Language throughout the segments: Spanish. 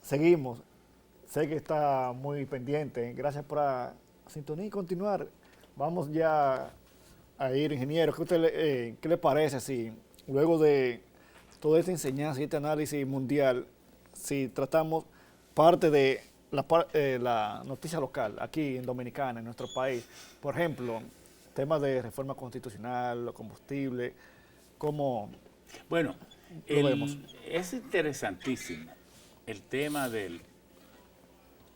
seguimos. Sé que está muy pendiente. Gracias por la sintonía y continuar. Vamos ya a ir, ingeniero. ¿Qué le parece si luego de toda esta enseñanza y este análisis mundial, si tratamos parte de la noticia local aquí en Dominicana, en nuestro país? Por ejemplo, temas de reforma constitucional, los combustibles, ¿cómo Bueno, lo vemos? es interesantísimo el tema del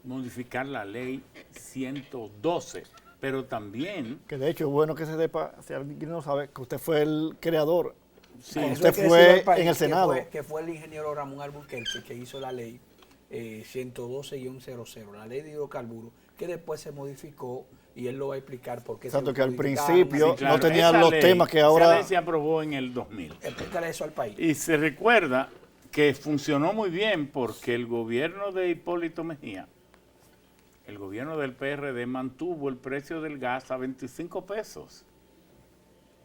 modificar la ley 112, pero también, Que de hecho es bueno que se sepa, si alguien no sabe, que usted fue el creador. sí, Cuando Eso hay usted que decirlo fue al país, en el Senado. que fue el ingeniero Ramón Alburquerque que hizo la ley 112-00, la ley de hidrocarburos, que después se modificó y él lo va a explicar por qué Exacto, se que al modificaron. principio claro, no tenían esa los ley- temas que esa ahora... ley se aprobó en el 2000. Explícale eso al país. Y se recuerda que funcionó muy bien porque el gobierno de Hipólito Mejía, el gobierno del PRD, mantuvo el precio del gas a 25 pesos.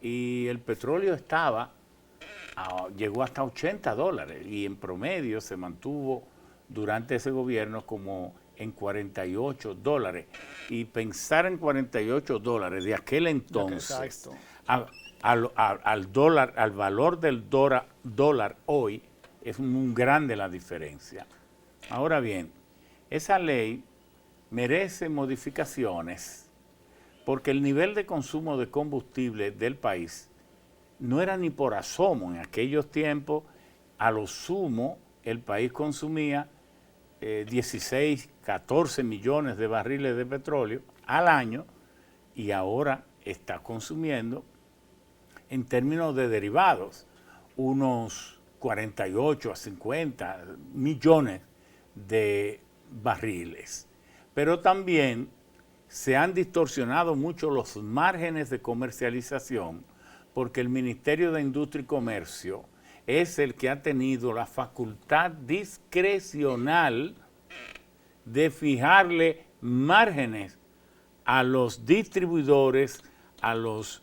Y el petróleo llegó hasta $80 y en promedio se mantuvo durante ese gobierno como en $48. Y pensar en $48 de aquel entonces Exacto. al dólar, al valor del dólar hoy, es muy grande la diferencia. Ahora bien, esa ley merece modificaciones porque el nivel de consumo de combustible del país no era ni por asomo. En aquellos tiempos, a lo sumo, el país consumía 16, 14 millones de barriles de petróleo al año y ahora está consumiendo, en términos de derivados, unos 48 a 50 millones de barriles. Pero también se han distorsionado mucho los márgenes de comercialización porque el Ministerio de Industria y Comercio es el que ha tenido la facultad discrecional de fijarle márgenes a los distribuidores, a los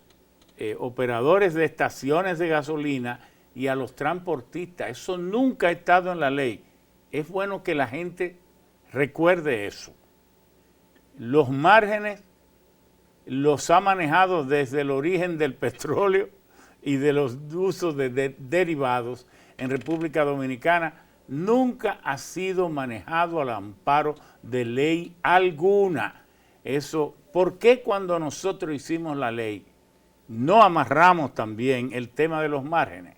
operadores de estaciones de gasolina y a los transportistas. Eso nunca ha estado en la ley. Es bueno que la gente recuerde eso. Los márgenes los ha manejado desde el origen del petróleo y de los usos de derivados en República Dominicana. Nunca ha sido manejado al amparo de ley alguna. Eso, ¿por qué cuando nosotros hicimos la ley no amarramos también el tema de los márgenes?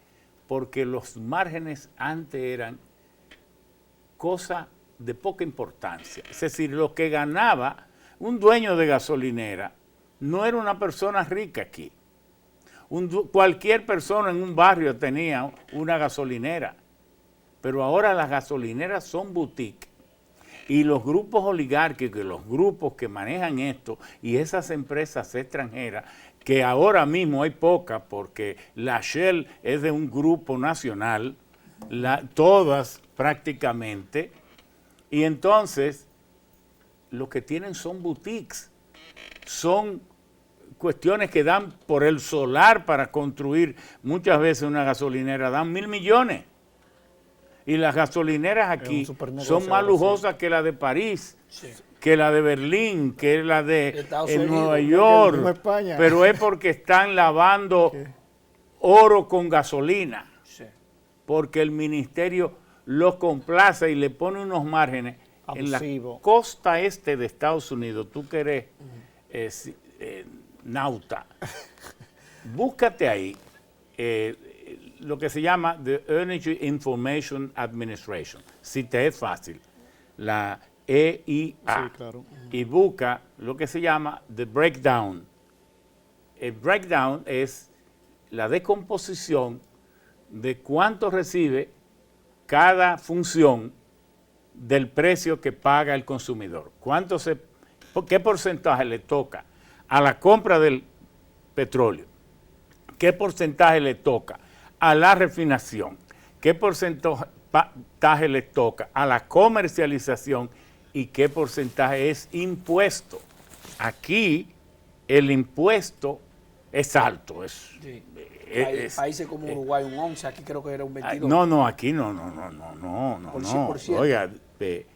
Porque los márgenes antes eran cosa de poca importancia. Es decir, lo que ganaba un dueño de gasolinera no era una persona rica aquí. Cualquier persona en un barrio tenía una gasolinera, pero ahora las gasolineras son boutique. Y los grupos oligárquicos, los grupos que manejan esto y esas empresas extranjeras, que ahora mismo hay pocas porque la Shell es de un grupo nacional, todas prácticamente, y entonces lo que tienen son boutiques, son cuestiones que dan por el solar para construir. Muchas veces una gasolinera dan 1.000 millones. Y las gasolineras aquí son más lujosas que la de París, Sí. que la de Berlín, que la de Estados en Unidos, Nueva que York. mismo España. Pero es porque están lavando oro con gasolina. Sí. Porque el ministerio los complace y le pone unos márgenes. En la Abusivo. costa este de Estados Unidos, tú que eres nauta, búscate ahí lo que se llama the Energy Information Administration, si te es fácil, la EIA, Sí, claro. y busca lo que se llama the breakdown. El breakdown es la decomposición de cuánto recibe cada función del precio que paga el consumidor. ¿Qué porcentaje le toca a la compra del petróleo? ¿Qué porcentaje le toca a la refinación? ¿Qué porcentaje le toca a la comercialización? ¿Y qué porcentaje es impuesto? Aquí el impuesto es alto. Sí. Es- Países como Uruguay un 11, aquí creo que era un 22. No, aquí no. Por 100%. Oiga, PLP,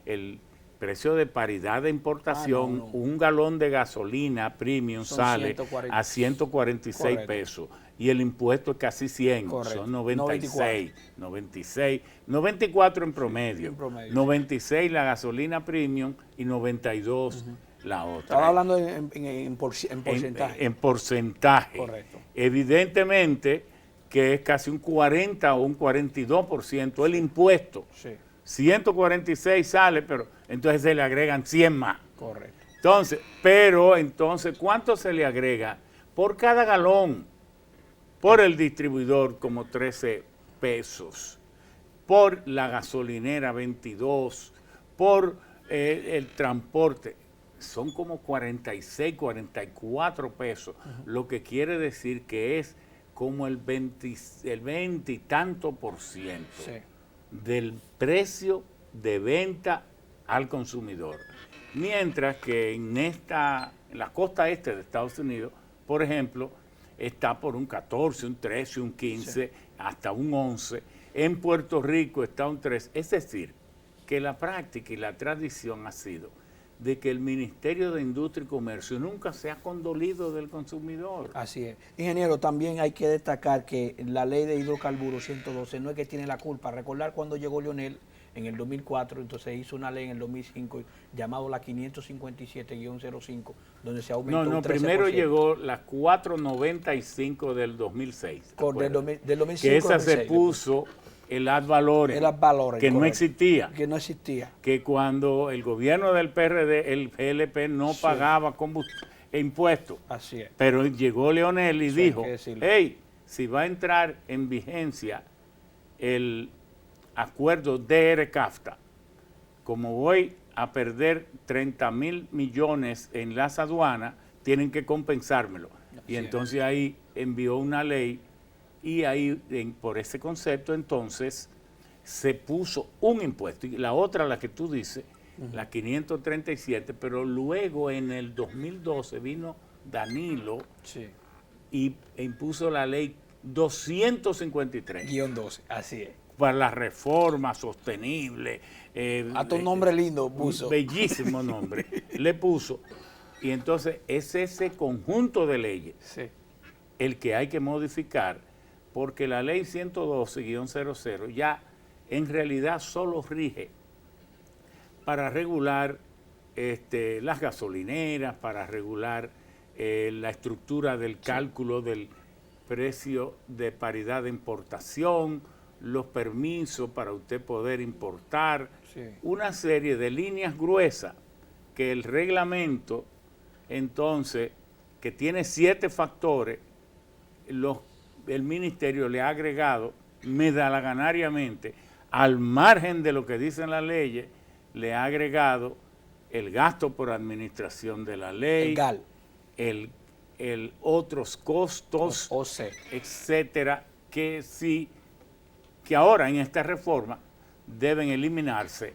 el precio de paridad de importación, no. un galón de gasolina premium Son sale 140. a 146 Correcto. pesos y el impuesto es casi 100, Correcto. son 94 en promedio, En promedio, 96 la gasolina premium y 92 la otra. Estaba hablando en porcentaje. En porcentaje. Correcto. Evidentemente que es casi un 40 o un 42% el impuesto. Sí, 146 sale, pero entonces se le agregan 100 más. correcto. Entonces, ¿cuánto se le agrega? Por cada galón, por el distribuidor como 13 pesos, por la gasolinera 22, por el transporte, son como 46, 44 pesos, lo que quiere decir que es como el 20 y tanto por ciento Sí. del precio de venta al consumidor. Mientras que en la costa este de Estados Unidos, por ejemplo, está por un 14, un 13, un 15, hasta un 11. En Puerto Rico está un 3. Es decir, que la práctica y la tradición ha sido de que el Ministerio de Industria y Comercio nunca se ha condolido del consumidor. Así es. Ingeniero, también hay que destacar que la ley de hidrocarburos 112 no es que tiene la culpa. Recordar cuando llegó Leonel en el 2004, entonces hizo una ley en el 2005 llamado la 557-05, donde se aumentó un 13%. Primero llegó la 495 del 2006. Del 2005 que esa al se 2006, puso el ad valorem, el ad valorem, que no correcto. existía. Que no existía. Que cuando el gobierno del PRD, el PLP, no pagaba impuestos. Así es. Pero llegó Leonel y Eso hay dijo, que decirlo. hey, si va a entrar en vigencia el acuerdo DR-CAFTA, como voy a perder 30,000 millones en las aduanas, tienen que compensármelo. Y entonces ahí envió una ley y ahí por ese concepto entonces se puso un impuesto. Y la otra, la que tú dices, la 537, pero luego en el 2012 vino Danilo y impuso la ley 253. -12, así es. Para la reforma sostenible. Hasta un nombre lindo puso. Bellísimo nombre. Le puso. Y entonces es ese conjunto de leyes el que hay que modificar, porque la ley 112-00 ya en realidad solo rige para regular las gasolineras, para regular la estructura del cálculo del precio de paridad de importación, los permisos para usted poder importar, una serie de líneas gruesas que el reglamento, entonces, que tiene 7 factores, el ministerio le ha agregado medalaganariamente, al margen de lo que dicen las leyes, le ha agregado el gasto por administración de la ley, el GAL, el otros costos, etcétera, que ahora en esta reforma deben eliminarse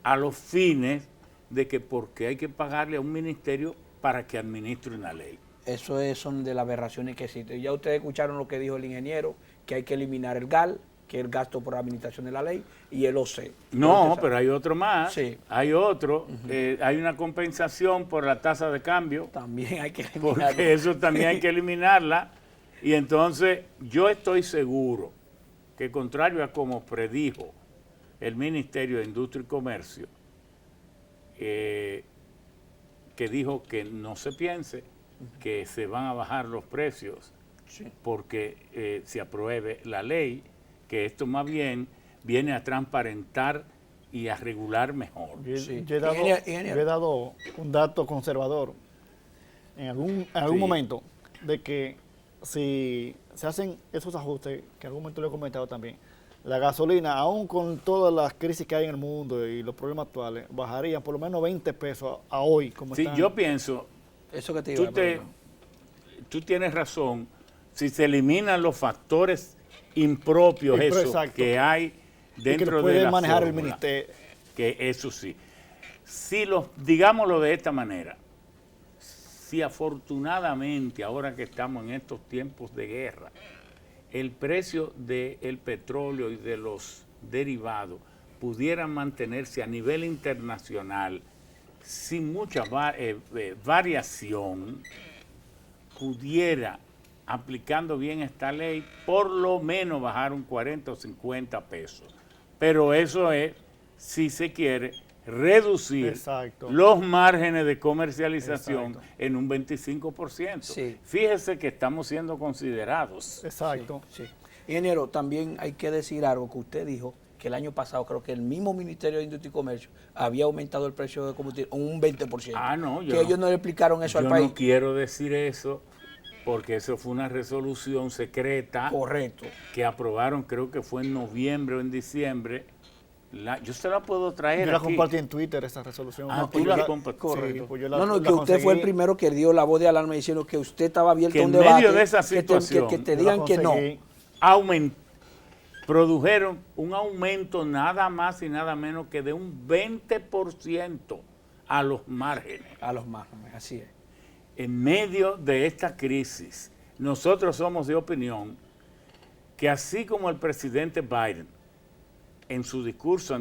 a los fines de que porque hay que pagarle a un ministerio para que administre una ley. Eso son de las aberraciones que existen. Ya ustedes escucharon lo que dijo el ingeniero, que hay que eliminar el GAL, que es el gasto por administración de la ley, y el OC. No, pero hay otro más. Sí. Hay otro. Hay una compensación por la tasa de cambio. También hay que eliminarlo. Porque eso también hay que eliminarla. Y entonces yo estoy seguro que, contrario a como predijo el Ministerio de Industria y Comercio, que dijo que no se piense que se van a bajar los precios porque se apruebe la ley, que esto más bien viene a transparentar y a regular mejor. Yo he dado un dato conservador en algún momento de que si se hacen esos ajustes, que en algún momento lo he comentado también, la gasolina, aún con todas las crisis que hay en el mundo y los problemas actuales, bajaría por lo menos 20 pesos a hoy. Como están. Yo pienso, eso que te iba tú tienes razón, si se eliminan los factores impropios que hay dentro de la manejar fórmula, el ministerio. Que eso sí. Digámoslo de esta manera, si afortunadamente ahora que estamos en estos tiempos de guerra, el precio del petróleo y de los derivados pudieran mantenerse a nivel internacional sin mucha variación, pudiera, aplicando bien esta ley, por lo menos bajar un 40 o 50 pesos. Pero eso es, si se quiere, reducir Exacto. los márgenes de comercialización Exacto. en un 25%. Sí. Fíjese que estamos siendo considerados. Exacto. Sí. Ingeniero, también hay que decir algo que usted dijo, que el año pasado creo que el mismo Ministerio de Industria y Comercio había aumentado el precio de combustible un 20%. Ah, no, que ellos no le explicaron eso al yo país. no quiero decir eso porque eso fue una resolución secreta Correcto. que aprobaron, creo que fue en noviembre o en diciembre. Yo se la puedo traer Yo la aquí. compartí en Twitter, esa resolución. Ah, pues tú yo la compartiste. Correcto. Sí. Pues yo No, que la usted fue el conseguí. primero que dio la voz de alarma diciendo que usted estaba abierto Que a un en debate. medio de esa que te- situación, que te yo la digan que no. conseguí. Produjeron un aumento nada más y nada menos que de un 20% a los márgenes. A los más, así es. En medio de esta crisis, nosotros somos de opinión que así como el presidente Biden, en su discurso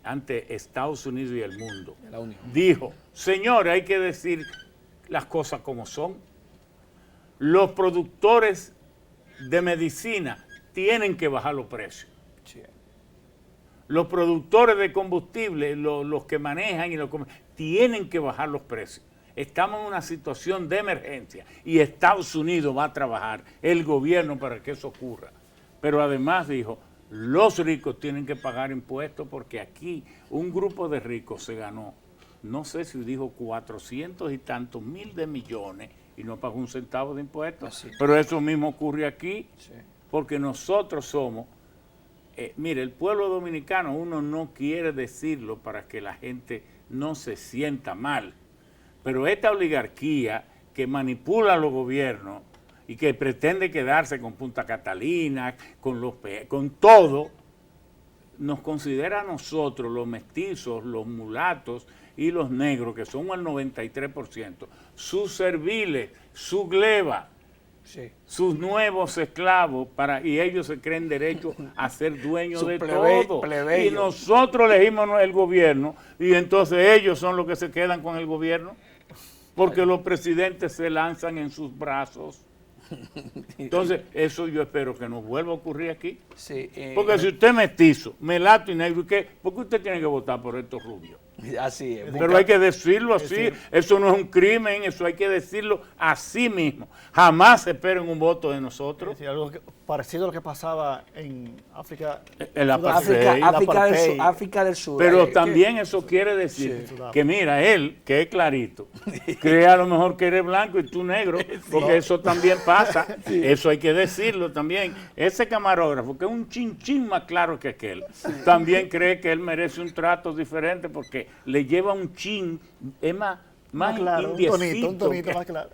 ante Estados Unidos y el mundo, La Unión. dijo, señores, hay que decir las cosas como son. Los productores de medicina tienen que bajar los precios. Sí. Los productores de combustible, los que manejan tienen que bajar los precios. Estamos en una situación de emergencia y Estados Unidos va a trabajar, el gobierno, para que eso ocurra. Pero además dijo, los ricos tienen que pagar impuestos porque aquí un grupo de ricos se ganó, no sé si dijo 400 y tantos mil de millones y no pagó un centavo de impuestos. Así. Pero eso mismo ocurre aquí. Sí. Porque nosotros somos, mire, el pueblo dominicano, uno no quiere decirlo para que la gente no se sienta mal, pero esta oligarquía que manipula a los gobiernos y que pretende quedarse con Punta Catalina, con todo, nos considera a nosotros, los mestizos, los mulatos y los negros, que son el 93%, sus serviles, su gleba, Sí. sus nuevos esclavos, y ellos se creen derecho a ser dueños de todo. plebeyo. Y nosotros elegimos el gobierno y entonces ellos son los que se quedan con el gobierno porque los presidentes se lanzan en sus brazos. Entonces, eso yo espero que no vuelva a ocurrir aquí. Sí, Porque si usted es mestizo, melato y negro, ¿por qué usted tiene que votar por estos rubios? así es. Pero hay que decirlo así, eso no es un crimen, eso hay que decirlo así mismo. Jamás esperen un voto de nosotros. Sí, algo parecido a lo que pasaba en África. El apartheid. África del Sur. Pero también eso quiere decir Sí. que mira, él, que es clarito, cree a lo mejor que eres blanco y tú negro, porque eso también pasa, eso hay que decirlo también. Ese camarógrafo, que es un chinchín más claro que aquel, también cree que él merece un trato diferente porque le lleva un chin, es más Claro, indiecito un tonito más claro.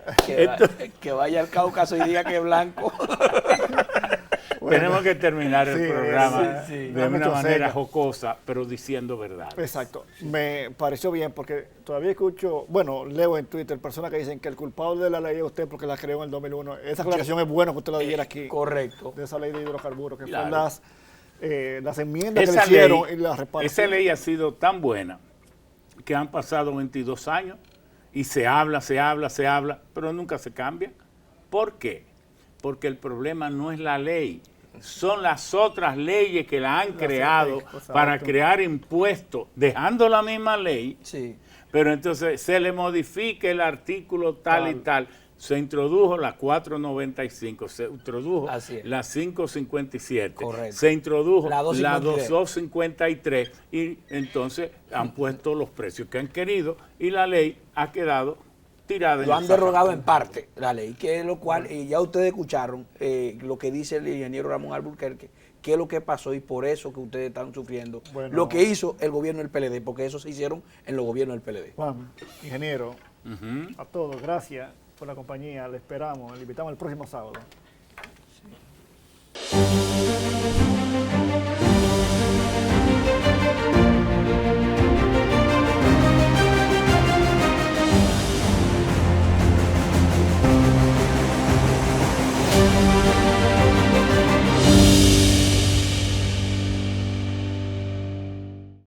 Que vaya al Cáucaso y diga que es blanco. Tenemos que terminar el Sí, programa sí, sí. de No, una mucho manera serio. jocosa, pero diciendo verdad. Exacto. Me pareció bien porque todavía escucho, bueno, leo en Twitter personas que dicen que el culpable de la ley es usted porque la creó en el 2001. Esa aclaración es bueno que usted la diera aquí. Correcto. De esa ley de hidrocarburos, que Claro. fueron las enmiendas que le Esa hicieron ley, y las repartieron. esa ley ha sido tan buena que han pasado 22 años y se habla, pero nunca se cambia. ¿Por qué? Porque el problema no es la ley, son las otras leyes que la han creado exacto. para crear impuestos, dejando la misma ley, Sí. pero entonces se le modifica el artículo tal y tal. Se introdujo la 495, se introdujo Así es. la 557, Correcto. se introdujo La la 253. 253 y entonces han puesto los precios que han querido y la ley ha quedado tirada. en Lo el han derogado zapato. en parte, la ley, que es lo cual, y ya ustedes escucharon lo que dice el ingeniero Ramón Alburquerque, qué es lo que pasó y por eso que ustedes están sufriendo Bueno. lo que hizo el gobierno del PLD, porque eso se hicieron en los gobiernos del PLD. Juan, ingeniero, Ujú. a todos, gracias por la compañía. Le esperamos, le invitamos el próximo sábado.